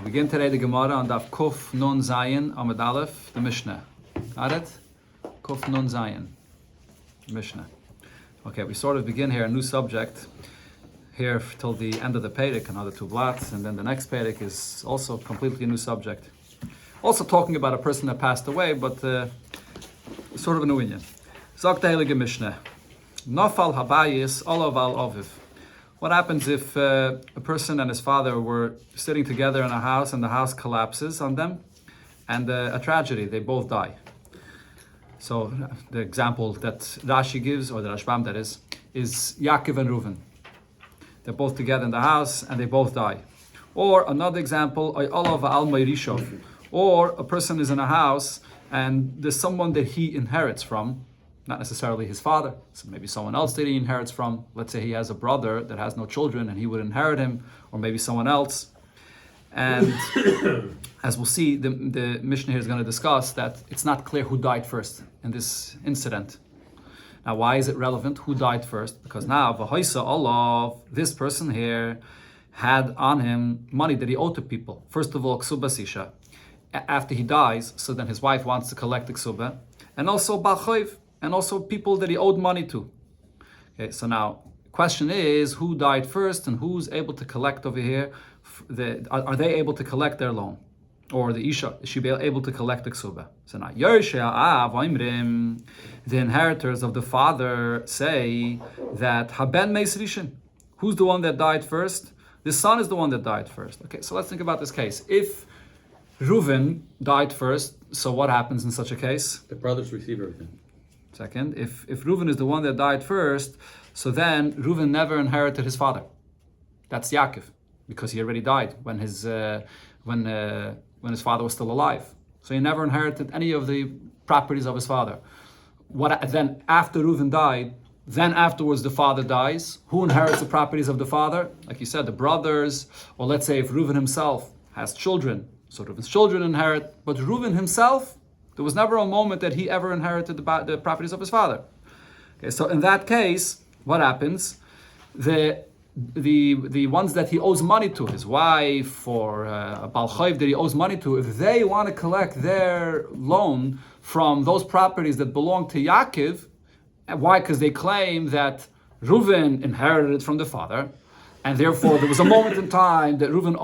We begin today the Gemara on Daf Kuf Nun Zayin Amud Aleph, the Mishnah. Got it? Kuf Nun Zayin, Mishnah. Okay, we sort of begin here a new subject here till the end of the Perek, another two blats, and then the next Perek is also completely a new subject. Also talking about a person that passed away, but sort of a new inyan. Zok the Heilige Mishnah. Nafal habayis olav al oviv. What happens if a person and his father were sitting together in a house and the house collapses on them and a tragedy, they both die? So the example that Rashi gives, or the Rashbam that is Yaakov and Reuven. They're both together in the house and they both die. Or another example, olav al meirishov. Or a person is in a house and there's someone that he inherits from, not necessarily his father, so maybe someone else that he inherits from. Let's say he has a brother that has no children and he would inherit him, or maybe someone else. And as we'll see, the Mishnah here is going to discuss that it's not clear who died first in this incident. Now, why is it relevant? Who died first? Because now, v'hoisa olav, this person here had on him money that he owed to people. First of all, ksuba sisha. After he dies, so then his wife wants to collect the ksuba. And also ba'choiv, and also people that he owed money to. Okay, so now, question is, who died first and who's able to collect over here? Are they able to collect their loan? Or the Isha, is she be able to collect the ksuba? So now, the inheritors of the father say that haben meis rishon. Who's the one that died first? The son is the one that died first. Okay, so let's think about this case. If Reuven died first, so what happens in such a case? The brothers receive everything. Second, if Reuven is the one that died first, so then Reuven never inherited his father. That's Yaakov, because he already died when his father was still alive. So he never inherited any of the properties of his father. Then after Reuven died, then afterwards the father dies. Who inherits the properties of the father? Like you said, the brothers, or let's say if Reuven himself has children, so Reuven's children inherit, but Reuven himself, there was never a moment that he ever inherited the properties of his father. Okay, so in that case, what happens? The ones that he owes money to, his wife or a Baal Chayv that he owes money to, if they want to collect their loan from those properties that belong to Yaakov, why? Because they claim that Reuven inherited it from the father, and therefore there was a moment in time that Reuven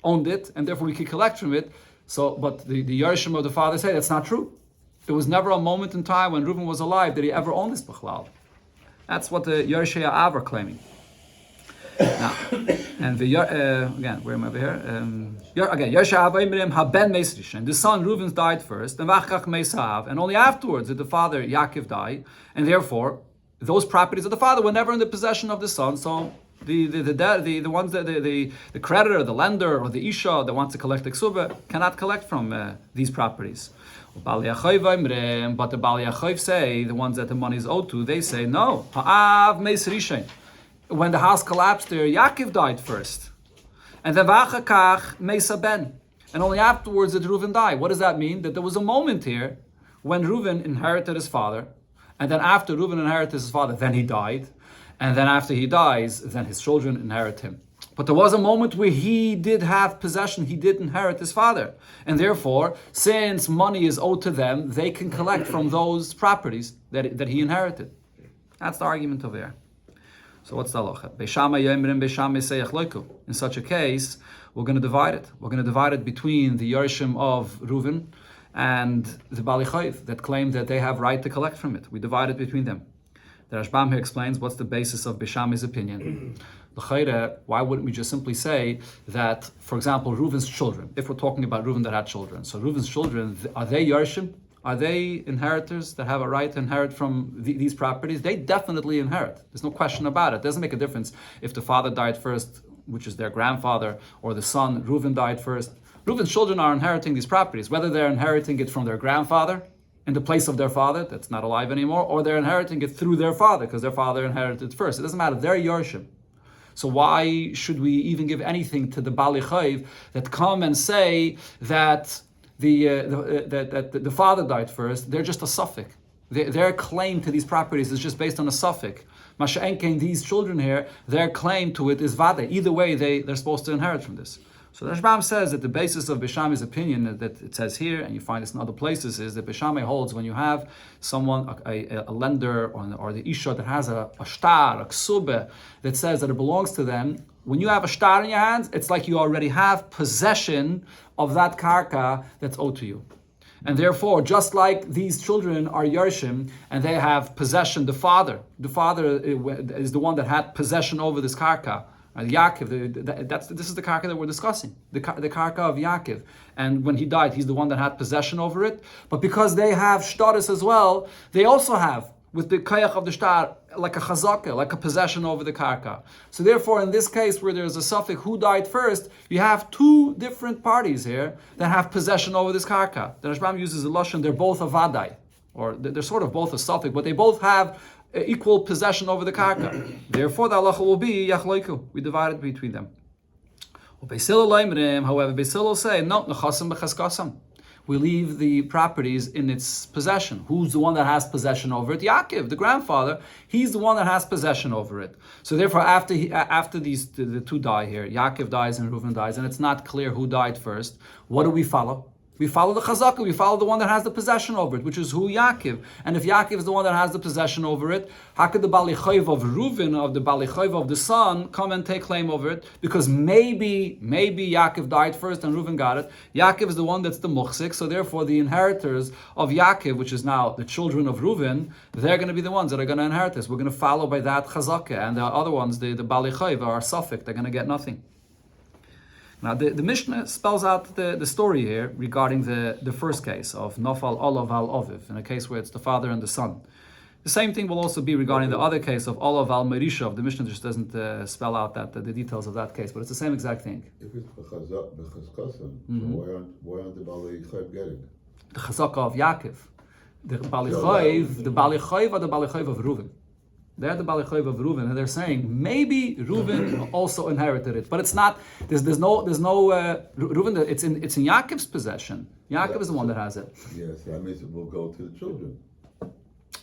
owned it, and therefore we could collect from it. So, but the Yerushalayim of the father say that's not true. There was never a moment in time when Reuven was alive that he ever owned this Bechlal. That's what the Yerushalayim are claiming. Now, and again, where am I over here? Again, Yerushalayim haben meis rishon. The son Reuven died first, and v'achach meis ha'av, and only afterwards did the father Yaakov die, and therefore those properties of the father were never in the possession of the son. So the ones that the creditor, the lender, or the isha that wants to collect the ksuba cannot collect from these properties. But the Bal Yachoiv say, the ones that the money is owed to, they say no. Ha'av meis rishon. When the house collapsed there, Yaakov died first, and then v'achakach meis ben, and only afterwards did Reuven die. What does that mean? That there was a moment here when Reuven inherited his father, and then after Reuven inherited his father, then he died. And then after he dies, then his children inherit him. But there was a moment where he did have possession, he did inherit his father. And therefore, since money is owed to them, they can collect from those properties that he inherited. That's the argument over there. So what's the halacha? In such a case, we're going to divide it. We're going to divide it between the Yerushalayim of Reuven and the Bali Chayv that claim that they have right to collect from it. We divide it between them. The Rashbam here explains what's the basis of Bishami's opinion. Why wouldn't we just simply say that, for example, Reuven's children, if we're talking about Reuven that had children, so Reuven's children, are they Yerushalayim? Are they inheritors that have a right to inherit from these properties? They definitely inherit. There's no question about it. It doesn't make a difference if the father died first, which is their grandfather, or the son, Reuven, died first. Reuven's children are inheriting these properties, whether they're inheriting it from their grandfather, in the place of their father, that's not alive anymore, or they're inheriting it through their father, because their father inherited it first. It doesn't matter, they're Yerushalayim. So why should we even give anything to the Bali Chayv that come and say that the father died first? They're just a suffix. Their claim to these properties is just based on a suffix. Masha'enkein, these children here, their claim to it is vade. Either way, they're supposed to inherit from this. So the Rashbam says that the basis of Bishami's opinion that it says here, and you find this in other places, is that Bishami holds when you have someone, a lender or the Isha that has a shtar, a ksube, that says that it belongs to them, when you have a shtar in your hands, it's like you already have possession of that karka that's owed to you. And therefore, just like these children are Yershim and they have possession, the father is the one that had possession over this karka. Yaakov, this is the karka that we're discussing, the karka of Yaakov. And when he died, he's the one that had possession over it. But because they have shtaris as well, they also have, with the kayach of the shtar, like a chazaka, like a possession over the karka. So therefore, in this case where there's a suffix who died first, you have two different parties here that have possession over this karka. The Rashbam uses a lashon, they're both a vadai, or they're sort of both a suffix, but they both have equal possession over the karka. Therefore, the halacha will be yachloiku. We divide it between them. However, Beis Hillel say no, nechasim b'chaskasam. We leave the properties in its possession. Who's the one that has possession over it? Yaakov, the grandfather. He's the one that has possession over it. So therefore, after the two die here, Yaakov dies and Reuven dies, and it's not clear who died first. What do we follow? We follow the chazaka. We follow the one that has the possession over it, which is who Yaakov. And if Yaakov is the one that has the possession over it, how could the balichayv of Reuven, of the balichayv of the son, come and take claim over it? Because maybe Yaakov died first and Reuven got it. Yaakov is the one that's the muhsik, so therefore the inheritors of Yaakov, which is now the children of Reuven, they're going to be the ones that are going to inherit this. We're going to follow by that chazaka, and the other ones, the balichayv, are suffix. They're going to get nothing. Now, the Mishnah spells out the story here regarding the first case of Nofal Olav al Oviv, in a case where it's the father and the son. The same thing will also be regarding the other case of Olav al Merishav. The Mishnah just doesn't spell out the details of that case, but it's the same exact thing. If it's b'chaskasam, why aren't the Bali Chayv getting? The chazaka of Yaakov. The Bali Chayv are the Bali Chayv of Reuven. They're the balichayv of Reuven, and they're saying maybe Reuven also inherited it, but it's not. There's no Reuven. It's in Yaakov's possession. Yaakov is the one that has it. Yes, that means it will go to the children.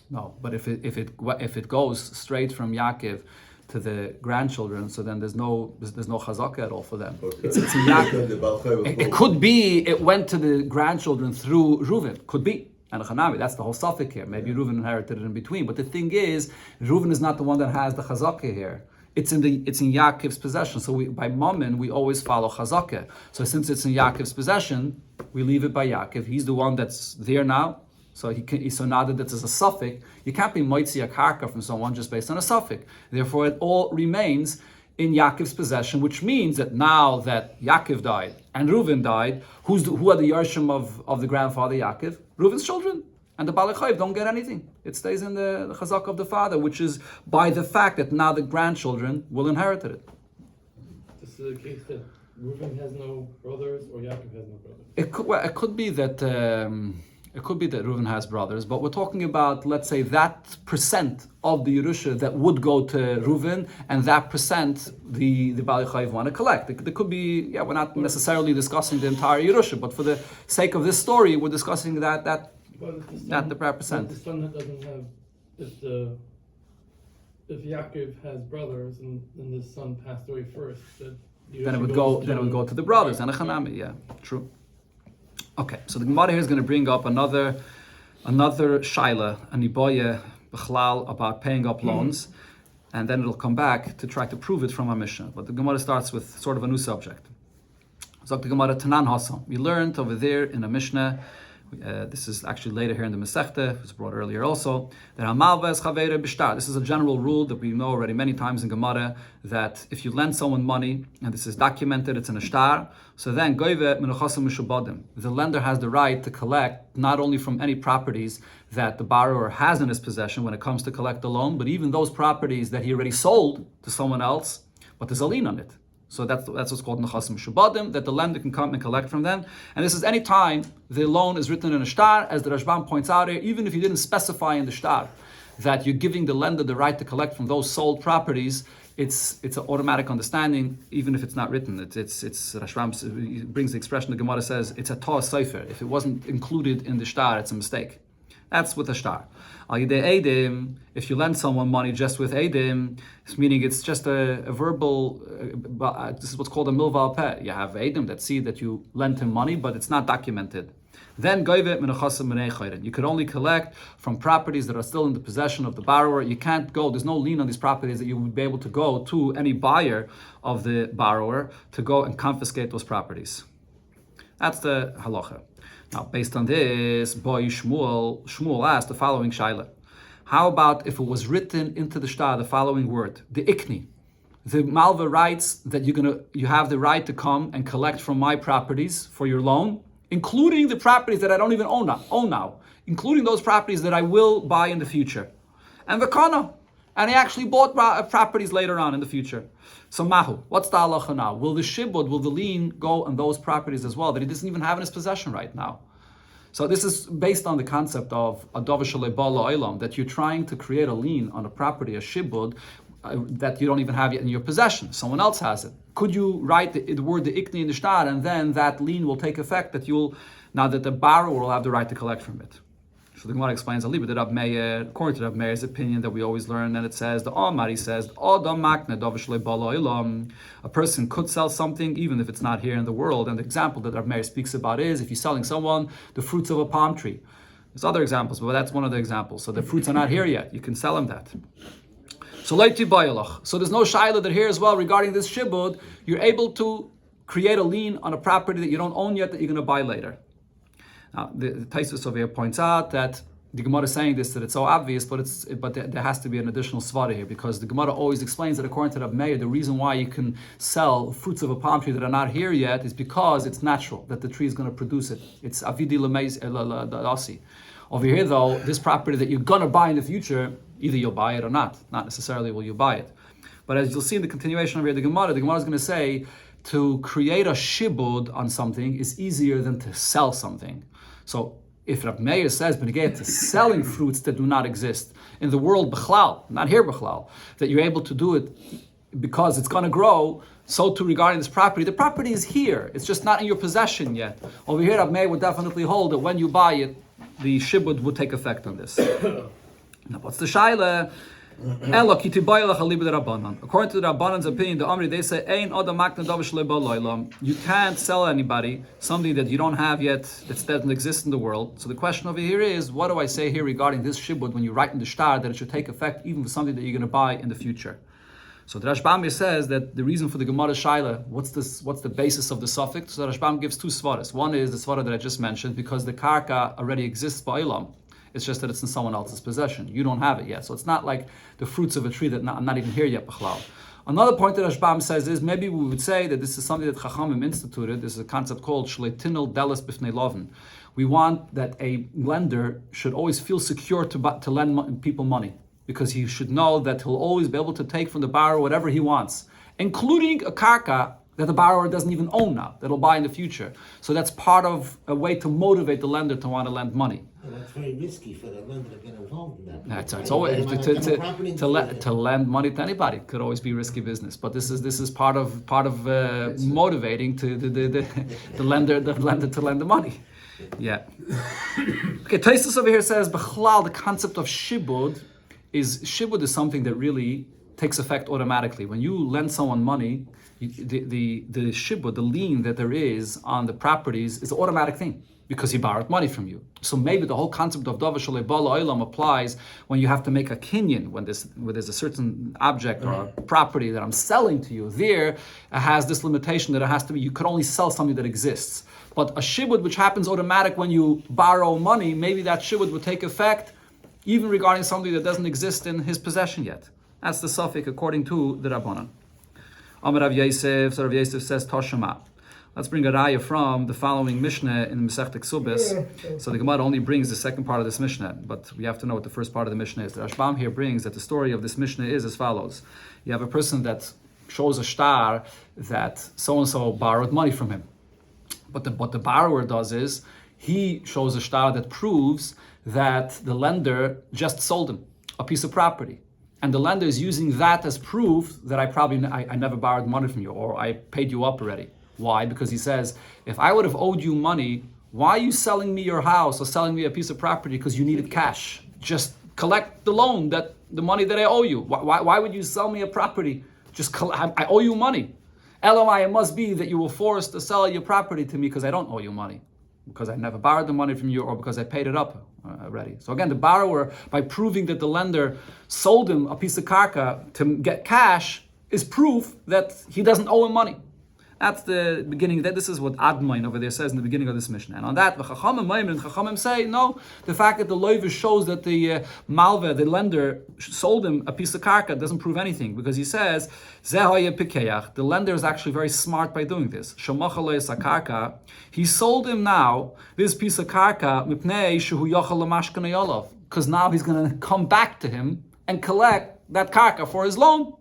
No, but if it goes straight from Yaakov to the grandchildren, so then there's no chazaka at all for them. Okay. It's in Yaakov. It could be it went to the grandchildren through Reuven. Could be. And Chanami, that's the whole suffix here. Maybe Reuven inherited it in between. But the thing is, Reuven is not the one that has the chazaka here. It's in Yaakov's possession. So by Mammon, we always follow chazaka. So since it's in Yaakov's possession, we leave it by Yaakov. He's the one that's there now. So so now that this is a suffix, you can't be moitzi a karka from someone just based on a suffix. Therefore, it all remains in Yaakov's possession, which means that now that Yaakov died and Reuven died, who are the Yershim of the grandfather Yaakov? Reuven's children. And the Balichayv don't get anything. It stays in the chazak of the father, which is by the fact that now the grandchildren will inherit it. This is the case that Reuven has no brothers or Yaakov has no brothers. It could be that Reuven has brothers, but we're talking about, let's say, that percent of the Yerusha that would go to Reuven, and that percent the Bali Chayv want to collect. There could be, we're not necessarily discussing the entire Yerusha, but for the sake of this story, we're discussing that the percent. The son that doesn't have, if Yaakov has brothers and the son passed away first, then it would go to the brothers and a Chanami. Yeah, true. Okay, so the Gemara here is going to bring up another shaila, an iboya b'chlal, about paying up loans, and then it'll come back to try to prove it from a Mishnah. But the Gemara starts with sort of a new subject. So the Gemara Tanan Hasam. We learned over there in a Mishnah. This is actually later here in the Masechta, it was brought earlier also, that Hamalva is Chavere Bishtar. This is a general rule that we know already many times in Gemara, that if you lend someone money, and this is documented, it's in a shtar, so then Goive Menuchasim Mishubadim. The lender has the right to collect not only from any properties that the borrower has in his possession when it comes to collect the loan, but even those properties that he already sold to someone else, but there's a lien on it. So that's what's called nechasim shubadim, that the lender can come and collect from them. And this is any time the loan is written in a shtar, as the Rashbam points out here, even if you didn't specify in the shtar that you're giving the lender the right to collect from those sold properties, it's an automatic understanding, even if it's not written. It's Rashbam brings the expression, the Gemara says, it's a ta'as sefer. If it wasn't included in the shtar, it's a mistake. That's with a star. Al yidei edim, if you lend someone money just with edim, meaning it's just a verbal, this is what's called a milval peh. You have edim that see that you lent him money, but it's not documented. Then you could only collect from properties that are still in the possession of the borrower. You can't go, there's no lien on these properties that you would be able to go to any buyer of the borrower to go and confiscate those properties. That's the halacha. Now, based on this, Shmuel asked the following shaila. How about if it was written into the shtar the following word, the ikni? The malva writes that you have the right to come and collect from my properties for your loan, including the properties that I don't even own now, including those properties that I will buy in the future. And v'kana, and he actually bought properties later on in the future. So mahu, what's the halacha now? Will the shibud, will the lien go on those properties as well that he doesn't even have in his possession right now? So this is based on the concept of adov shalei bala olam, that you're trying to create a lien on a property, a shibud, that you don't even have yet in your possession. Someone else has it. Could you write the word the ikni in the shtar, and then that lien will take effect now that the borrower will have the right to collect from it? So the Gemara explains a little bit. According to Rav Meir's opinion that we always learn, and it says the Omar, says a person could sell something even if it's not here in the world. And the example that Rav Meir speaks about is if you're selling someone the fruits of a palm tree. There's other examples, but that's one of the examples. So the fruits are not here yet. You can sell them that. So there's no shaila that here as well regarding this shibud. You're able to create a lien on a property that you don't own yet that you're going to buy later. Now, the Taisus over here points out that the Gemara is saying this, that it's so obvious, but there has to be an additional svara here, because the Gemara always explains that according to Rav Meir, the reason why you can sell fruits of a palm tree that are not here yet is because it's natural, that the tree is going to produce it. It's avidi l'asi. Over here, though, this property that you're going to buy in the future, either you'll buy it or not. Not necessarily will you buy it. But as you'll see in the continuation of here, the Gemara is going to say to create a shibud on something is easier than to sell something. So if Rav Meir says, benegay to selling fruits that do not exist in the world b'chlal, not here b'chlal, that you're able to do it because it's going to grow, so too regarding this property. The property is here. It's just not in your possession yet. Over here, Rav Meir would definitely hold that when you buy it, the shibud would take effect on this. Now, what's the shaila? According to the Rabbanan's opinion, the Amri, they say, you can't sell anybody something that you don't have yet, that doesn't exist in the world. So the question over here is, what do I say here regarding this shibud when you write in the shtar that it should take effect even for something that you're going to buy in the future? So the Rashbam says that the reason for the Gemara shaila, what's the basis of the suffix? So the Rashbam gives two svaras. One is the svara that I just mentioned, because the karka already exists ba'ilam. It's just that it's in someone else's possession. You don't have it yet. So it's not like the fruits of a tree that I'm not even here yet, b'chlal. Another point that Rashbam says is, maybe we would say that this is something that Chachamim instituted. This is a concept called shleitinel delis b'fnei lovin. We want that a lender should always feel secure to lend people money, because he should know that he'll always be able to take from the borrower whatever he wants, including a karka that the borrower doesn't even own now, that he'll buy in the future. So that's part of a way to motivate the lender to want to lend money. Well, that's very risky for the lender to get involved in that. It's always to lend money to anybody could always be risky business. But this is part of motivating to the lender to lend the money. Yeah. Okay, Taisus over here says, B'chlal, the concept of shibud is something that really takes effect automatically. When you lend someone money, the shibud, the lien that there is on the properties, is an automatic thing, because he borrowed money from you. So maybe the whole concept of Dava Shalei Bala Olam applies when you have to make a kinyan, when there's a certain object or a property that I'm selling to you. There has this limitation that it has to be, you could only sell something that exists. But a shibud, which happens automatic when you borrow money, maybe that shibud would take effect even regarding something that doesn't exist in his possession yet. That's the suffix according to the Rabbanan. Amar Rav Yosef, so Rav Yosef says Toshama. Let's bring a raya from the following Mishnah in the Masechta Ksubis. So the Gemara only brings the second part of this Mishnah, but we have to know what the first part of the Mishnah is. The Rashbam here brings that the story of this Mishnah is as follows. You have a person that shows a shtar that so-and-so borrowed money from him. But what the borrower does is, he shows a shtar that proves that the lender just sold him a piece of property. And the lender is using that as proof that I never borrowed money from you, or I paid you up already. Why? Because he says, if I would have owed you money Why are you selling me your house or selling me a piece of property because you needed cash? Just collect the loan, the money that I owe you. Why would you sell me a property? I owe you money. LOI, it must be that you were forced to sell your property to me because I don't owe you money, because I never borrowed the money from you or because I paid it up already. So again, the borrower, by proving that the lender sold him a piece of karka to get cash, is proof that he doesn't owe him money. That's the beginning. This is what Admain over there says in the beginning of this Mishnah. And on that, the Chachamim say, no, the fact that the loiva shows that the malva, the lender, sold him a piece of karka doesn't prove anything, because he says, the lender is actually very smart by doing this. He sold him now this piece of karka because now he's going to come back to him and collect that karka for his loan.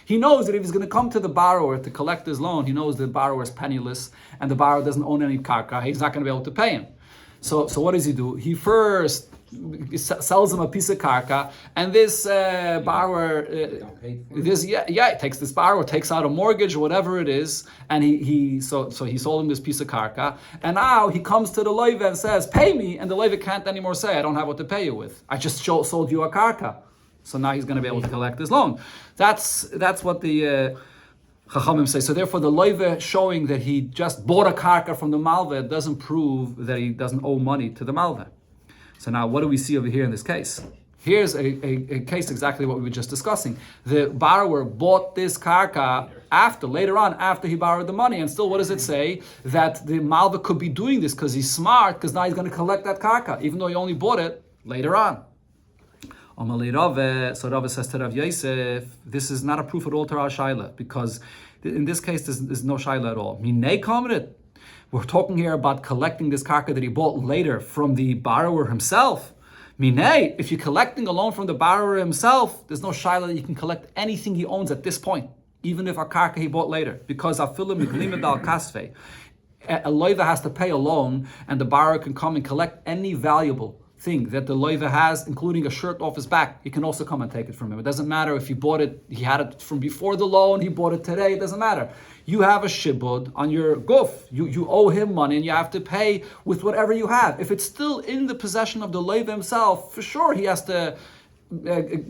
He knows that if he's going to come to the borrower to collect his loan, he knows the borrower is penniless and the borrower doesn't own any karka. He's not going to be able to pay him. So what does he do? He first sells him a piece of karka, and this borrower, takes this borrower, takes out a mortgage or whatever it is, and he sold him this piece of karka, and now he comes to the loiva and says, "Pay me," and the loiva can't anymore say, "I don't have what to pay you with. I just sold you a karka." So now he's going to be able to collect his loan. That's what the Chachamim say. So therefore, the loiva showing that he just bought a karka from the malva doesn't prove that he doesn't owe money to the malva. So now, what do we see over here in this case? Here's a case exactly what we were just discussing. The borrower bought this karka later on, after he borrowed the money. And still, what does it say? That the malva could be doing this because he's smart, because now he's going to collect that karka, even though he only bought it later on. So Rava says to Rav Yosef, this is not a proof at all to our shaila, because in this case there's no shaila at all. Minei kamrit. We're talking here about collecting this karka that he bought later from the borrower himself. Minei, if you're collecting a loan from the borrower himself, there's no shaila that you can collect anything he owns at this point, even if a karka he bought later, because afilu miklimid al kasvei. A loiva has to pay a loan, and the borrower can come and collect any valuable thing that the loiva has, including a shirt off his back. He can also come and take it from him. It doesn't matter if he bought it, he had it from before the loan, he bought it today, it doesn't matter. You have a shibud on your guf. You owe him money and you have to pay with whatever you have. If it's still in the possession of the loiva himself, for sure he has to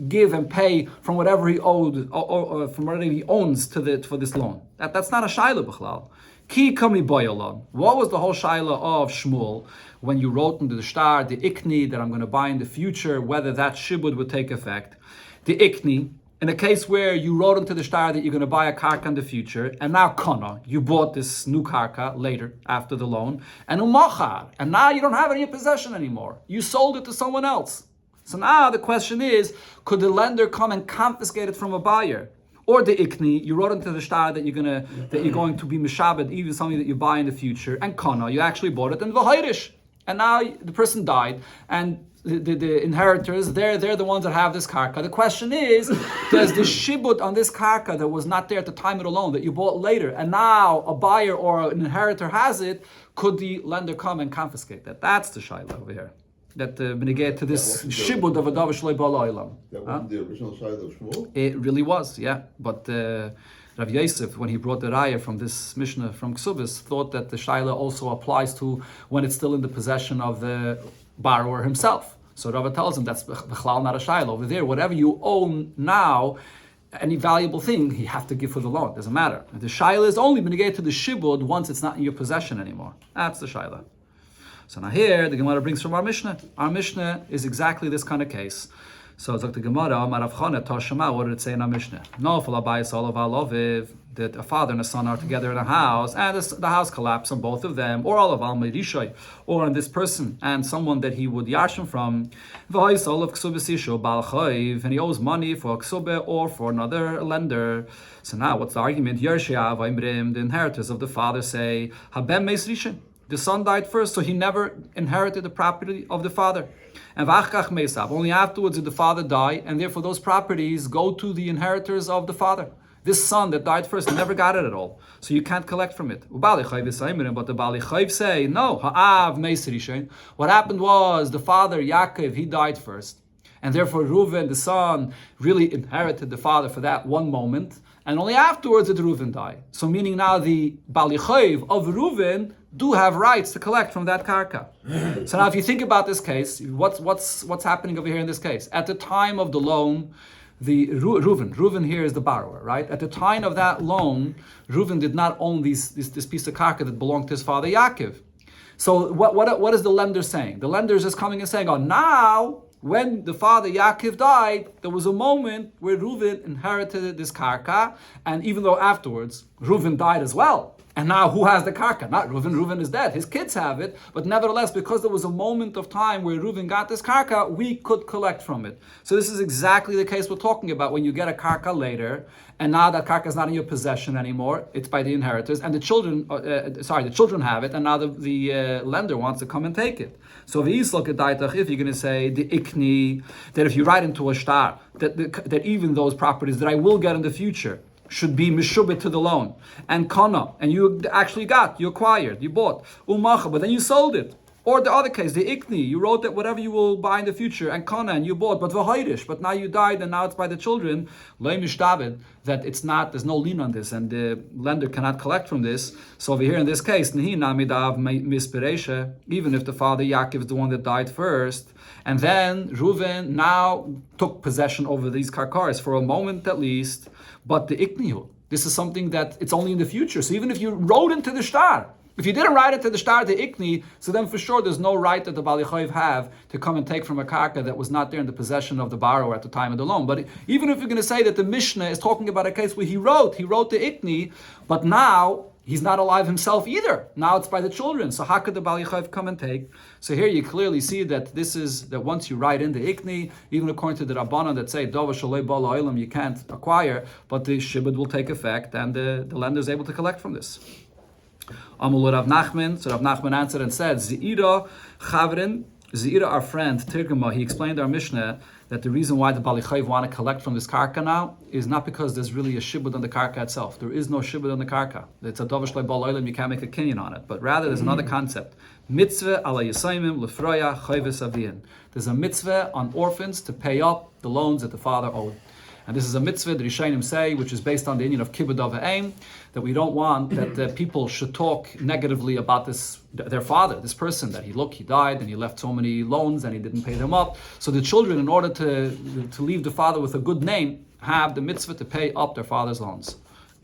give and pay from whatever he owed, or from whatever he owns for this loan. That's not a shaila b'chlal. Ki kami boyalon. What was the whole shaila of Shmuel when you wrote into the star, the ikni that I'm going to buy in the future, whether that shibud would take effect? The ikni, in a case where you wrote into the star that you're going to buy a karka in the future, and now kana, you bought this new karka later after the loan, and umachar, and now you don't have it in your possession anymore. You sold it to someone else. So now the question is, could the lender come and confiscate it from a buyer? Or the ikni, you wrote into the star that you're going to be mishabed, even something that you buy in the future, and kana, you actually bought it in v'hayrish, and now the person died, and the inheritors, they're the ones that have this karka. The question is, does the shibud on this karka that was not there at the time of the loan, that you bought later, and now a buyer or an inheritor has it, could the lender come and confiscate that? That's the shaila over here. That benegate to this shibud of a davar shloi ba'al olam. That wasn't the original side of Shmuel? It really was, yeah. But Rav Yosef, when he brought the raya from this Mishnah from Ksubis, thought that the shaila also applies to when it's still in the possession of the borrower himself. So Rava tells him that's b'chlal not a shaila. Over there, whatever you own now, any valuable thing, you have to give for the loan. Doesn't matter. The shaila is only benegate to the shibud once it's not in your possession anymore. That's the shaila. So now here, the Gemara brings from our Mishnah. Our Mishnah is exactly this kind of case. So it's like the Gemara, Marav Chana, Toshama, what did it say in our Mishnah? No, Falabayis Olav Aloviv, that a father and a son are together in a house, and the house collapsed on both of them, or Olav Al Merishoy, or on this person, and someone that he would yashim from, V'hais Olav Ksubisisho Bal Chayv, and he owes money for a ksube or for another lender. So now, what's the argument? Yershia Vaimrim, the inheritors of the father say, Habem Meis Rishon. The son died first, so he never inherited the property of the father. And v'achkach meisav, only afterwards did the father die, and therefore those properties go to the inheritors of the father. This son that died first never got it at all, so you can't collect from it. But the Bali Chayv say, no, ha'av meisrishain. What happened was the father, Yaakov, he died first. And therefore Reuven, the son, really inherited the father for that one moment. and only afterwards did Reuven die. So meaning now the Bali Chayv of Reuven do have rights to collect from that karka. So now if you think about this case, what's happening over here in this case? At the time of the loan, the Reuven here is the borrower, right? At the time of that loan, Reuven did not own this piece of karka that belonged to his father Yaakov. So what is the lender saying? The lender is just coming and saying, oh, now when the father Yaakov died, there was a moment where Reuven inherited this karka, and even though afterwards Reuven died as well, and now who has the karka? Not Reuven. Reuven is dead. His kids have it, but nevertheless, because there was a moment of time where Reuven got this karka, we could collect from it. So this is exactly the case we're talking about when you get a karka later, and now that karka is not in your possession anymore; it's by the inheritors, and the children have it, and now the lender wants to come and take it. So if you're going to say the ikni, that if you write into a shtar that even those properties that I will get in the future should be mishubit to the loan, and kana, and you actually you acquired, you bought, umacha, but then you sold it. Or the other case, the ikni, you wrote that whatever you will buy in the future, and kana, and you bought, but v'hoirish, but now you died, and now it's by the children, loy mishtabed, that it's not, there's no lien on this, and the lender cannot collect from this. So over here in this case, nihi namidav mispiresha, even if the father Yaakov is the one that died first, and then Reuven now took possession over these karkars for a moment at least, but the iknihu, this is something that it's only in the future. So even if you wrote into the shtar, if you didn't write it to the shtar, the ikni, so then for sure there's no right that the Bali Chayv have to come and take from a karka that was not there in the possession of the borrower at the time of the loan. But even if you're going to say that the Mishnah is talking about a case where he wrote the ikni, but now he's not alive himself either. Now it's by the children. So how could the Bali Chayv come and take? So here you clearly see that this is that once you write in the ikni, even according to the Rabbanan that say Dova Shalei Bala Olam, you can't acquire, but the shibud will take effect, and the lender is able to collect from this. Amul Rav Nachman. So Rav Nachman answered and said, Zeira Chavrin, Zeira, our friend, Tirgama, he explained our Mishnah that the reason why the Bali Chayv want to collect from this karka now is not because there's really a shibud on the karka itself. There is no shibud on the karka. It's a dovash le'bal oilam, you can't make a kinyan on it. But rather, there's another concept. Mitzvah ala yisaimim lefroya chayves avian. There's a mitzvah on orphans to pay up the loans that the father owed. And this is a mitzvah that Rishonim say, which is based on the union of kibbud ava'im, that we don't want that people should talk negatively about their father, this person, that he died and he left so many loans and he didn't pay them up. So the children, in order to leave the father with a good name, have the mitzvah to pay up their father's loans.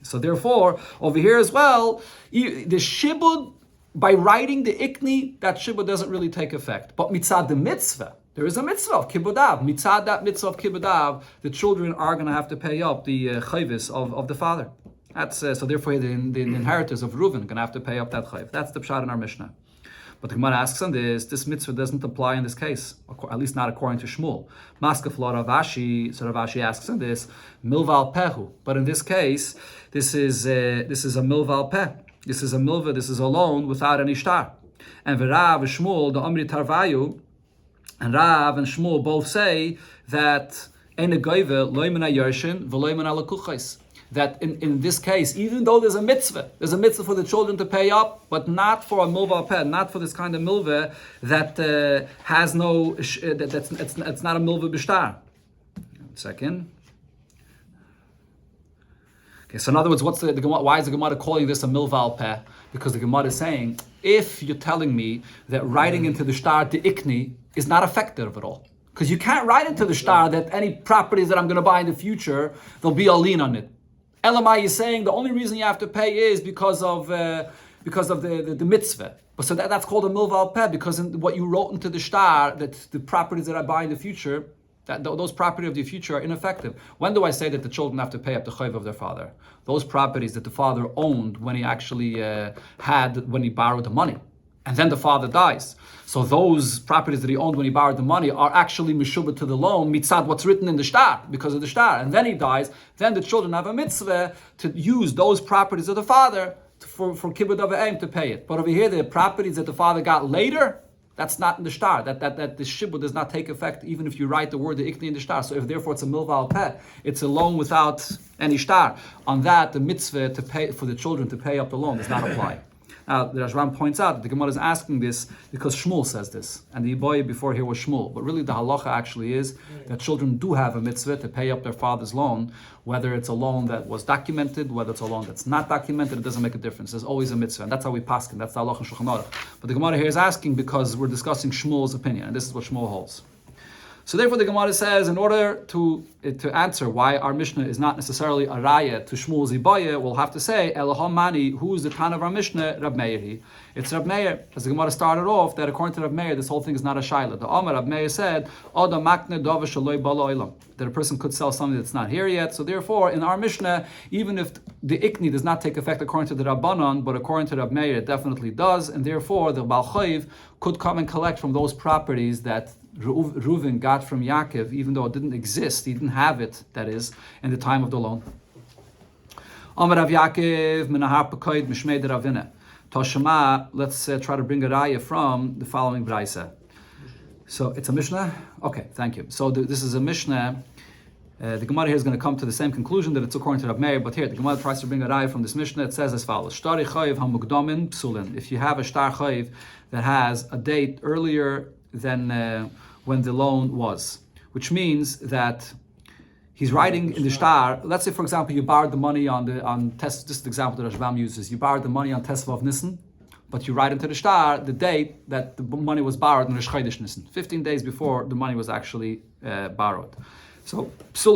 So therefore, over here as well, the shibud, by writing the ikni, that shibud doesn't really take effect. But mitzad the mitzvah, there is a mitzvah of kibbudav. Mitzad that mitzvah of kibbudav, the children are going to have to pay up the chayvis of the father. That's so therefore the inheritors of Reuven are going to have to pay up that chayv. That's the pshat in our Mishnah. But the Gemara asks on this mitzvah doesn't apply in this case, at least not according to Shmuel. Maskefla Rav Ashi, so Rav Ashi asks on this, milval pehu. But in this case, this is a milval peh. This is a milva, this is a loan without any shtar. And Rav and Shmuel, the Amri Tarvayu, and Rav and Shmuel both say that that in this case, even though there's a mitzvah for the children to pay up, but not for a milva peh, not for this kind of milva that has no, it's not a milva b'shtar. Second. Okay, so in other words, why is the Gemara calling this a milval peh? Because the Gemara is saying, if you're telling me that writing into the shtar the ikni is not effective at all, because you can't write into the shtar that any properties that I'm going to buy in the future, there'll be a lien on it. Elamai is saying the only reason you have to pay is because of the mitzvah. But so that's called a milval peh, because in what you wrote into the shtar, that the properties that I buy in the future, that those properties of the future are ineffective. When do I say that the children have to pay up the chayv of their father? Those properties that the father owned when he actually when he borrowed the money. And then the father dies. So those properties that he owned when he borrowed the money are actually mishubah to the loan, mitzad what's written in the shtar, because of the shtar. And then he dies, then the children have a mitzvah to use those properties of the father for kibbud ava'im to pay it. But over here, the properties that the father got later, that's not in the shtar. That the shibud does not take effect even if you write the word the ikni in the shtar. So if therefore it's a milval peh, it's a loan without any shtar. On that, the mitzvah to pay for the children to pay up the loan does not apply. Now, the Rashbam points out that the Gemara is asking this because Shmuel says this, and the Iboy before here was Shmuel. But really, the halacha actually is that children do have a mitzvah to pay up their father's loan, whether it's a loan that was documented, whether it's a loan that's not documented. It doesn't make a difference. There's always a mitzvah, and that's how we paskin. That's the halacha in Shulchan Aruch. But the Gemara here is asking because we're discussing Shmuel's opinion, and this is what Shmuel holds. So therefore, the Gemara says, in order to answer why our Mishnah is not necessarily a raya to Shmuel's Ibayah, we'll have to say, Elaham Mani, who is the Tan of our Mishnah? Rab Meir. It's Rab Meir. As the Gemara started off, that according to Rab Meir, this whole thing is not a shayla. The Amar Rab Meir said, Oda makne dava shaloi bala olam, that a person could sell something that's not here yet. So therefore, in our Mishnah, even if the ikni does not take effect according to the Rabbanon, but according to Rab Meir, it definitely does, and therefore the Baal Chayiv could come and collect from those properties that Reuven got from Yaakov, even though it didn't exist, he didn't have it, that is, in the time of the loan. Amar Rav Yaakov, Menahar Pekoid, Mishmei de Ravina. Toshama, let's try to bring a raya from the following brayse. So it's a Mishnah? Okay, thank you. So this is a Mishnah. The Gemara here is going to come to the same conclusion that it's according to Rav Meir, but here the Gemara tries to bring a raya from this Mishnah. It says as follows: Shtari chayiv hamugdamin psulin. If you have a shtar chayiv that has a date earlier than when the loan was, which means that he's writing in the shtar. Let's say, for example, you borrowed the money on Tes. This is the example that Rashbam uses. You borrowed the money on Tesvav Nisan, but you write into the shtar the date that the money was borrowed in Rosh Chodesh Nisan, 15 days before the money was actually borrowed. So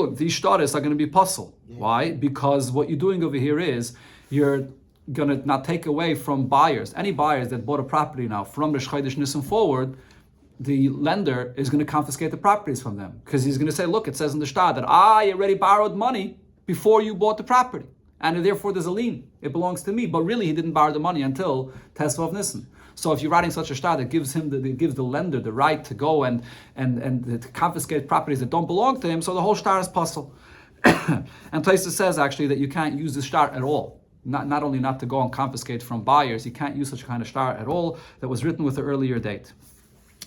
these shtaris are going to be puzzle. Why? Because what you're doing over here is you're going to not take away from buyers, any buyers that bought a property now from Rosh Chodesh Nisan forward. The lender is going to confiscate the properties from them because he's going to say, look, it says in the shtar that I already borrowed money before you bought the property, and therefore there's a lien. It belongs to me, but really he didn't borrow the money until Tesvav Nisan. So if you're writing such a shtar that gives the lender the right to go and to confiscate properties that don't belong to him, so the whole shtar is puzzle. And Taisa says actually that you can't use the shtar at all. Not only not to go and confiscate from buyers, you can't use such a kind of shtar at all that was written with an earlier date.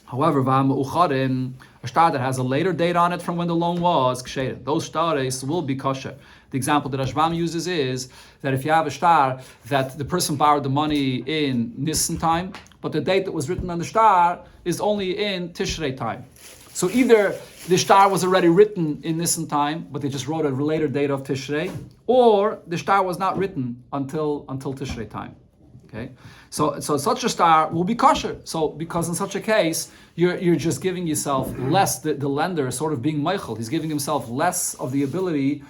However, a shtar that has a later date on it from when the loan was, those shtares will be kosher. The example that Rashbam uses is that if you have a shtar that the person borrowed the money in Nisan time, but the date that was written on the shtar is only in Tishrei time. So either the shtar was already written in Nisan time, but they just wrote a later date of Tishrei, or the shtar was not written until Tishrei time. Okay, so such a shtar will be kosher. So because in such a case, you're just giving yourself less. The lender is sort of being meichel. He's giving himself less of the ability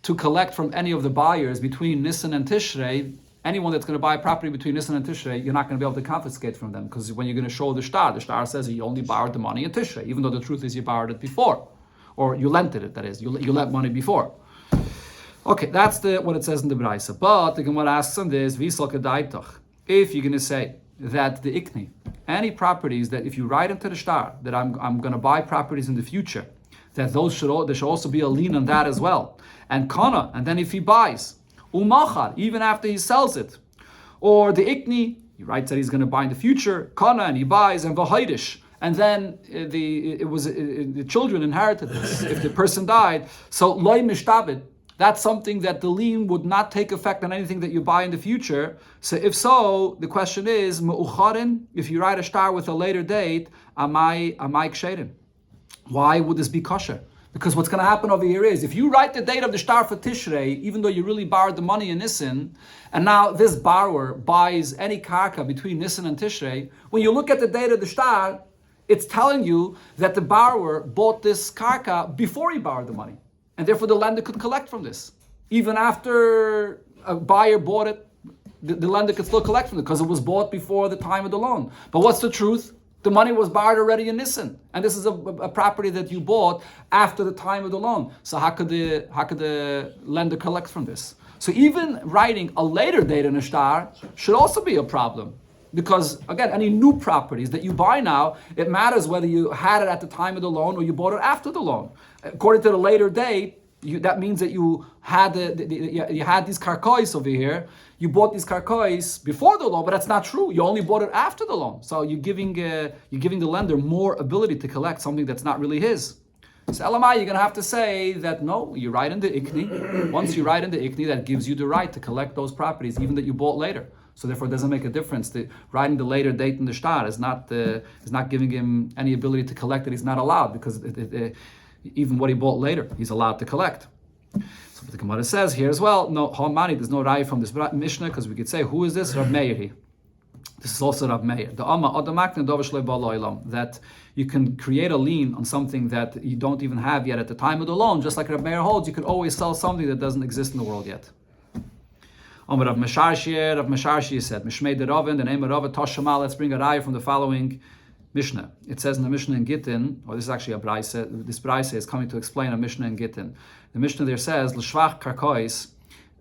to collect from any of the buyers between Nisan and Tishrei. Anyone that's going to buy a property between Nisan and Tishrei, you're not going to be able to confiscate from them because when you're going to show the shtar says you only borrowed the money in Tishrei, even though the truth is you borrowed it before, or you lent it. That is, you lent money before. Okay, that's what it says in the Braisa. But the Gemara asks on this, V'isal kedaitach. If you're going to say that the ikni, any properties that if you write into the shtar that I'm going to buy properties in the future, that there should also be a lien on that as well. And kana, and then if he buys, umachar, even after he sells it, or the ikni, he writes that he's going to buy in the future, kana, and he buys, and v'haidish, and then the children inherited this. If the person died, so loy mishtabed. That's something that the lien would not take effect on anything that you buy in the future. So if so, the question is, me'ucharin, if you write a shtar with a later date, amai ksherin. Why would this be kosher? Because what's going to happen over here is, if you write the date of the shtar for Tishrei, even though you really borrowed the money in Nisan, and now this borrower buys any karka between Nisan and Tishrei, when you look at the date of the shtar, it's telling you that the borrower bought this karka before he borrowed the money. And therefore the lender could collect from this. Even after a buyer bought it, the lender could still collect from it because it was bought before the time of the loan. But what's the truth? The money was borrowed already in Nisan. And this is a property that you bought after the time of the loan. So how could the lender collect from this? So even writing a later date in a shtar should also be a problem. Because, again, any new properties that you buy now, it matters whether you had it at the time of the loan or you bought it after the loan. According to the later date, that means that you had you had these karkois over here. You bought these karkois before the loan, but that's not true. You only bought it after the loan. So you're giving the lender more ability to collect something that's not really his. So Elamai, you're going to have to say that no, you write in the ikni. Once you write in the ikni, that gives you the right to collect those properties, even that you bought later. So therefore, it doesn't make a difference. Writing the later date in the shtar is not giving him any ability to collect that he's not allowed, because even what he bought later, he's allowed to collect. So the Gemara says here as well, no, Hamani, there's no raya from this Mishnah, because we could say, who is this? Rav Meir. This is also Rav Meir. That you can create a lien on something that you don't even have yet at the time of the loan, just like Rav Meir holds, you could always sell something that doesn't exist in the world yet. Rav Mesharshir said, Mishmei de Ravin, the name of Rav Toshama. Let's bring a raya from the following Mishnah. It says in the Mishnah in Gittin, or this is actually a Braise, this Braise is coming to explain a Mishnah in Gittin. The Mishnah there says, L'shvach karkois,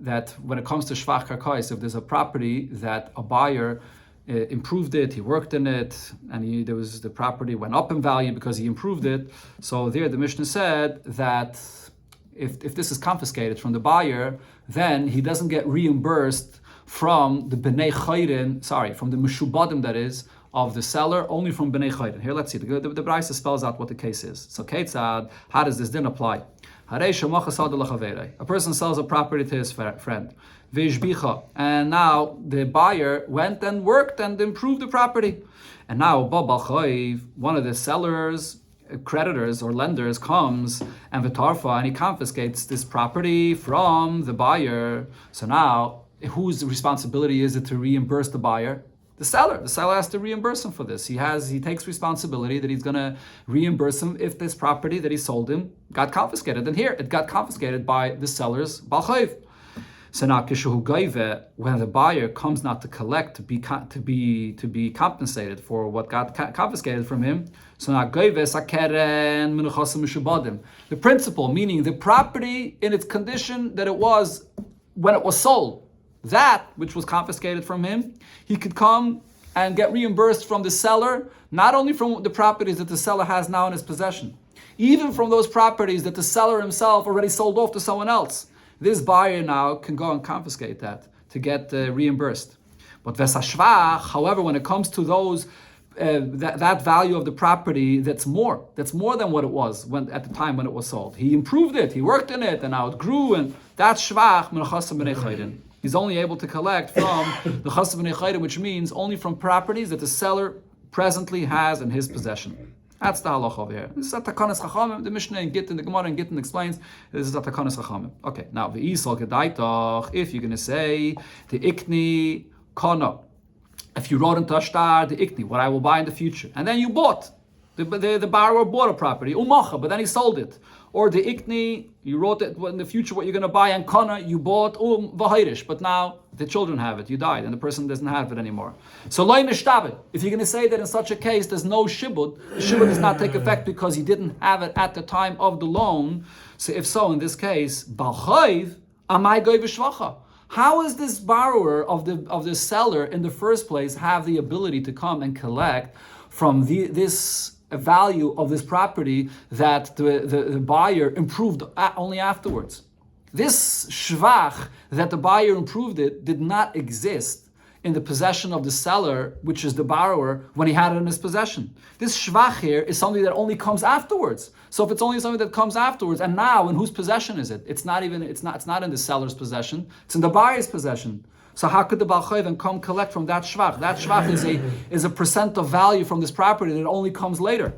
that when it comes to shvach karkois, if there's a property that a buyer improved it, he worked in it, and the property went up in value because he improved it. So there the Mishnah said that if this is confiscated from the buyer, then he doesn't get reimbursed from the bnei chayrin, from the meshubadim, that is, of the seller, only from bnei chayrin. Here, let's see. The Braise spells out what the case is. So, Ketzad, how does this din apply? A person sells a property to his friend, and now the buyer went and worked and improved the property. And now, one of the sellers, creditors or lenders, comes and vitarfa, and he confiscates this property from the buyer. So now, whose responsibility is it to reimburse the buyer? The seller. The seller has to reimburse him for this. He takes responsibility that he's going to reimburse him if this property that he sold him got confiscated. And here, it got confiscated by the seller's bal chayv. So now, when the buyer comes not to collect, to be compensated for what got confiscated from him, so now the principle, meaning the property in its condition that it was when it was sold, that which was confiscated from him, he could come and get reimbursed from the seller, not only from the properties that the seller has now in his possession, even from those properties that the seller himself already sold off to someone else. This buyer now can go and confiscate that to get reimbursed. But vesashvach, however, when it comes to those that value of the property, that's more than what it was at the time when it was sold. He improved it, he worked in it, and now it grew, and that's shvach min chasam b'nei chayrin. He's only able to collect from the chasam b'nei chayrin, which means only from properties that the seller presently has in his possession. That's the halacha over here. This is a takanas chachamim. The Mishnah in Gittin, the Gemara in Gittin explains this is a takanas chachamim. Okay, now v'isol kedaitoch. If you're going to say the ikni kana, if you wrote into a shtar the ikni, what I will buy in the future, and then you bought, the borrower bought a property umacha, but then he sold it, or the ikni, you wrote it in the future what you're going to buy, and kana, you bought v'hayrish, but now the children have it, you died, and the person doesn't have it anymore. So loy mishtabed. If you're going to say that in such a case there's no shibud, the shibud does not take effect because he didn't have it at the time of the loan. So if so, in this case, bal chayv amay goy v'shvacha. How is this borrower of the seller in the first place have the ability to come and collect from this value of this property that the buyer improved only afterwards? This shvach that the buyer improved it did not exist in the possession of the seller, which is the borrower, when he had it in his possession. This shvach here is something that only comes afterwards. So if it's only something that comes afterwards, and now in whose possession is it? It's not in the seller's possession, it's in the buyer's possession. So how could the Bal Chayv then come collect from that shvach? That shvach is a percent of value from this property that only comes later.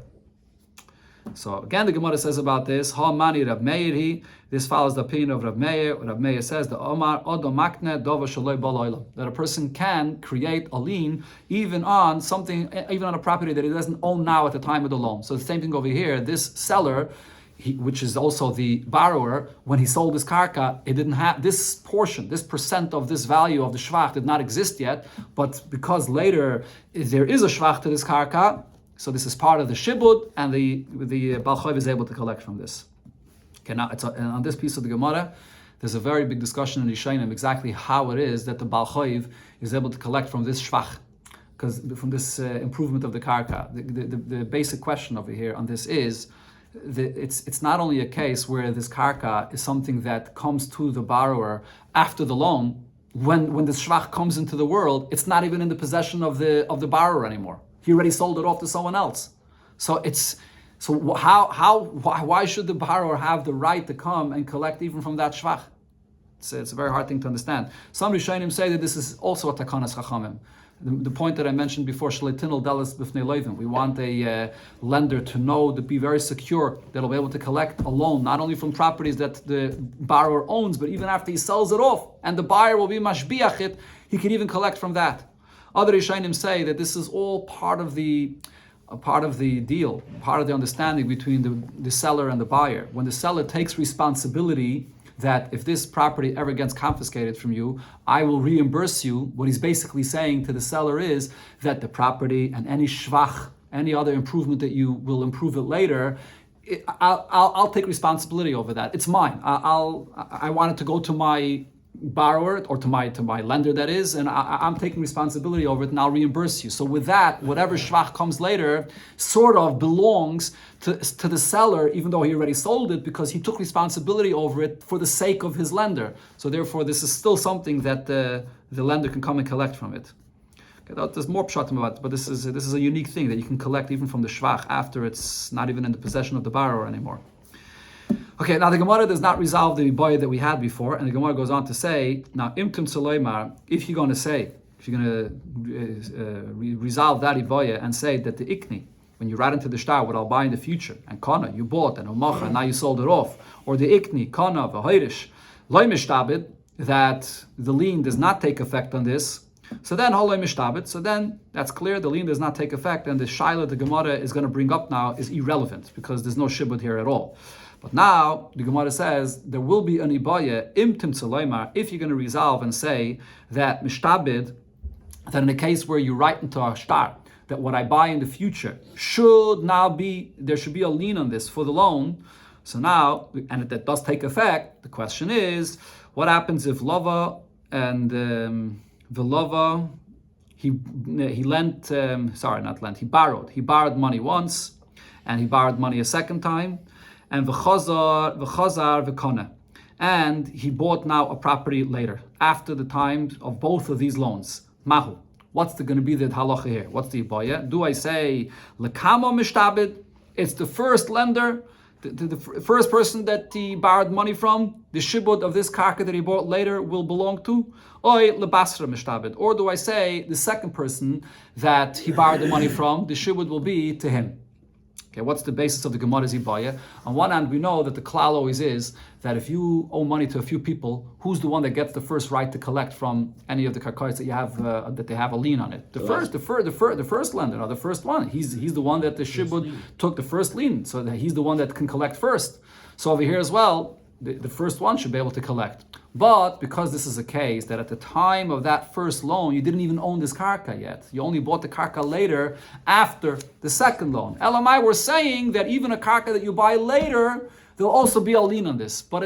So again, the Gemara says about this, Ha mani Rav Meir. This follows the opinion of Rav Meir. Rav Meir says, the Omar Odom Makne Dova Shaloi Baloilam, that a person can create a lien even on a property that he doesn't own now at the time of the loan. So the same thing over here. This seller, which is also the borrower, when he sold his karka, it didn't have this portion, this percent of this value of the shvach did not exist yet. But because later there is a shvach to this karka, so this is part of the shibud, and the Bal Chayv is able to collect from this. Okay, now and on this piece of the Gemara, there's a very big discussion in Yishayim exactly how it is that the Bal Chayv is able to collect from this shvach, because from this improvement of the karka. The basic question over here on this is, it's not only a case where this karka is something that comes to the borrower after the loan. When the shvach comes into the world, it's not even in the possession of the borrower anymore. He already sold it off to someone else. Why should the borrower have the right to come and collect even from that shvach? It's a very hard thing to understand. Some Rishonim say that this is also a takanas chachamim. The point that I mentioned before, shleitinol dalas b'fnei loivim. We want a lender to know, to be very secure, that he'll be able to collect a loan, not only from properties that the borrower owns, but even after he sells it off, and the buyer will be mashbiach it, he can even collect from that. Other Rishonim say that this is all part of the deal, part of the understanding between the seller and the buyer. When the seller takes responsibility that if this property ever gets confiscated from you, I will reimburse you. What he's basically saying to the seller is that the property and any shvach, any other improvement that you will improve it later, I'll take responsibility over that. It's mine. I want it to go to my borrower or to my lender, that is, and I'm taking responsibility over it, and I'll reimburse you. So with that, whatever shvach comes later sort of belongs to the seller, even though he already sold it, because he took responsibility over it for the sake of his lender. So therefore, this is still something that the lender can come and collect from it. Okay, there's more pshatim about it, but this is a unique thing that you can collect even from the shvach after it's not even in the possession of the borrower anymore. Okay, now the Gemara does not resolve the iboya that we had before, and the Gemara goes on to say, now imtum tzaloymar, if you're going to resolve that iboya and say that the ikni, when you write into the star what I'll buy in the future, and kana, you bought, and umacha, and now you sold it off, or the ikni, kana, v'hoirish, loy mishtabit, that the lien does not take effect on this, so then halay mishtabit, so then that's clear, the lien does not take effect, and the shaila the Gemara is going to bring up now is irrelevant, because there's no shibud here at all. But now, the Gemara says, there will be an ibaya, imtim tzaloymar, if you're going to resolve and say that mishtabid, that in a case where you write into a star, that what I buy in the future there should be a lien on this for the loan. So now, and that does take effect, the question is, what happens if lava and the lava, he borrowed money once, and he borrowed money a second time, and v'chazar v'kona, and he bought now a property later, after the time of both of these loans. Mahu, what's going to be the halacha here? What's the ibaya? Do I say lekamo mishtabid? It's the first lender, the first person that he borrowed money from, the shibud of this karka that he bought later will belong to, oy lebasra mishtabid? Or do I say the second person that he borrowed the money from, the shibud will be to him? Okay, what's the basis of the Gemara's ibaya? On one hand, we know that the klal always is that if you owe money to a few people, who's the one that gets the first right to collect from any of the karkars that you have that they have a lien on it? The first lender, or the first one. He's the one that the shibud took the first lien, so that he's the one that can collect first. So over here as well, the first one should be able to collect. But because this is a case that at the time of that first loan, you didn't even own this karka yet. You only bought the karka later after the second loan. LMI, we're saying that even a karka that you buy later, there'll also be a lien on this. But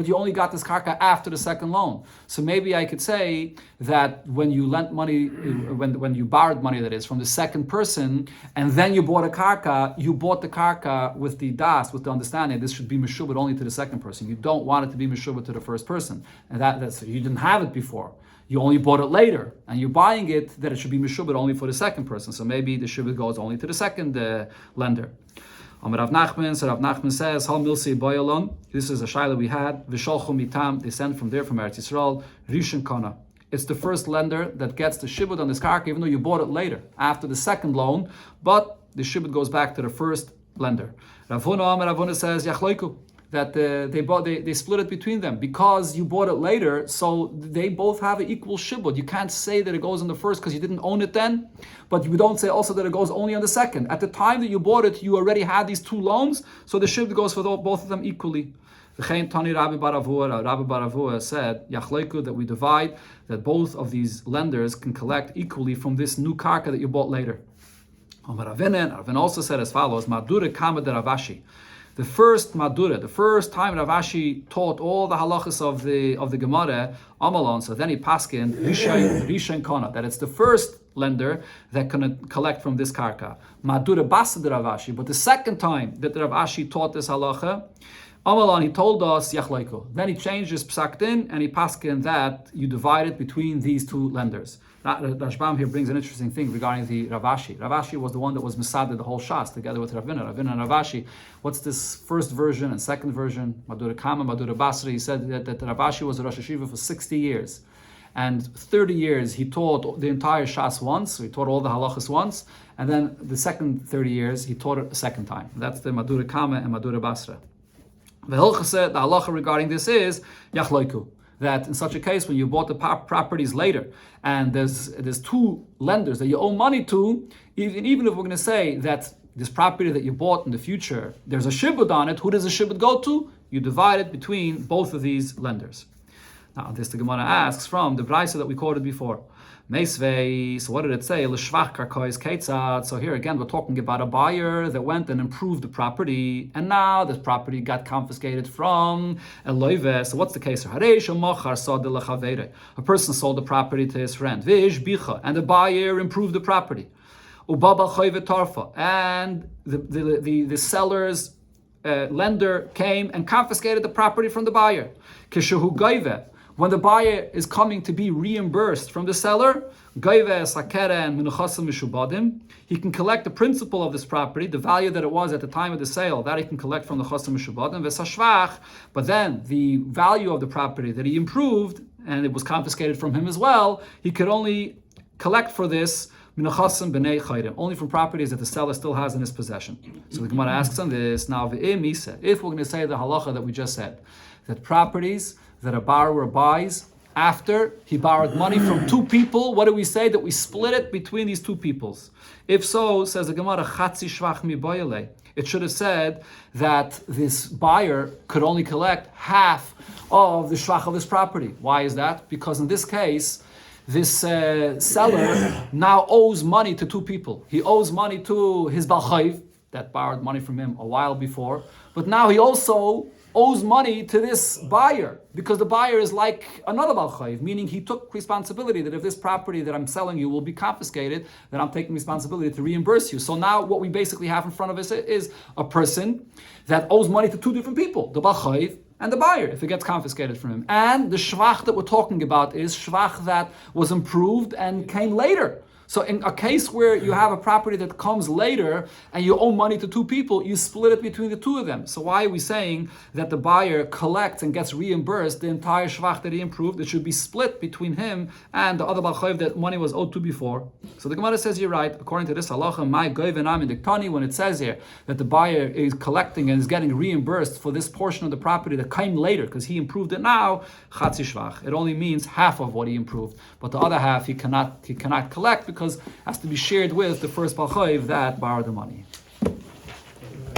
you only got this karka after the second loan. So maybe I could say that when you lent money, when you borrowed money, that is, from the second person, and then you bought you bought the karka with the understanding this should be meshubed only to the second person. You don't want it to be meshubed to the first person. And that's you didn't have it before. You only bought it later, and you're buying it that it should be meshubed only for the second person. So maybe the shubed goes only to the second lender. Rav Nachman says, Hal milsi boyalon. This is a shaila we had. V'sholchu mitam. They sent from there, from Eretz Yisrael. Rishon kana. It's the first lender that gets the shibud on this karka, even though you bought it later, after the second loan. But the shibud goes back to the first lender. Rav Huna says, Yachloiku, that they split it between them because you bought it later, so they both have an equal shibud. You can't say that it goes on the first because you didn't own it then, but you don't say also that it goes only on the second. At the time that you bought it, you already had these two loans, so the shibud goes for both of them equally. Rabbi Baravua said, Yachleiku, that we divide, that both of these lenders can collect equally from this new karka that you bought later. Ravin also said as follows, Madura Kama de Ravashi. The first Madura, the first time Rav Ashi taught all the halachas of the Gemara, Amalon, so then he paskin Rishain Kana, that it's the first lender that can collect from this karka. Madura Basa de Rav Ashi, but the second time that Rav Ashi taught this halacha, Amalon, he told us Yachleiko. Then he changed his psaktin and he paskin that you divide it between these two lenders. Rashbam here brings an interesting thing regarding the Ravashi. Ravashi was the one that was Mesadeh the whole Shas together with Ravina and Ravashi. What's this first version and second version? Madura Kama, Madura Basra. He said that Ravashi was a Rosh Hashiva for 60 years. And 30 years he taught the entire Shas once, so he taught all the halachas once, and then the second 30 years he taught it a second time. That's the Madura Kama and Madura Basra. The halacha regarding this is Yachloiku, that in such a case when you bought the properties later and there's two lenders that you owe money to, even if we're going to say that this property that you bought in the future, there's a shibud on it, who does the shibud go to? You divide it between both of these lenders. Now, this the Gemara asks from the Brisa that we quoted before. Meisvei, so what did it say? L'shvach karkois ketzad. So here again, we're talking about a buyer that went and improved the property, and now this property got confiscated from Eloive. So what's the case? A person sold the property to his friend, Vish bicha, and the buyer improved the property. Ubaba choive tarfa, and the seller's lender came and confiscated the property from the buyer. Kishahu gaive. When the buyer is coming to be reimbursed from the seller, he can collect the principal of this property, the value that it was at the time of the sale, that he can collect from the chasam mishubadim, but then the value of the property that he improved, and it was confiscated from him as well, he could only collect for this only from properties that the seller still has in his possession. So the Gemara asks on this, now if we're going to say the halacha that we just said, that properties that a borrower buys after he borrowed money from two people, what do we say? That we split it between these two peoples. If so, says the Gemara, chatzi shvach mi boyele. It should have said that this buyer could only collect half of the shvach of his property. Why is that? Because in this case, this seller now owes money to two people. He owes money to his balchayv that borrowed money from him a while before, but now he also owes money to this buyer, because the buyer is like another balchayv, meaning he took responsibility that if this property that I'm selling you will be confiscated, then I'm taking responsibility to reimburse you. So now what we basically have in front of us is a person that owes money to two different people, the balchayv and the buyer, if it gets confiscated from him. And the shvach that we're talking about is shvach that was improved and came later. So in a case where you have a property that comes later and you owe money to two people, you split it between the two of them. So why are we saying that the buyer collects and gets reimbursed the entire shvach that he improved? It should be split between him and the other balchayv that money was owed to before. So the Gemara says you're right. According to this halacha, my goyv and in diktani, when it says here that the buyer is collecting and is getting reimbursed for this portion of the property that came later because he improved it now, chatzi shvach. It only means half of what he improved, but the other half he cannot collect because it has to be shared with the first balchayv that borrowed the money.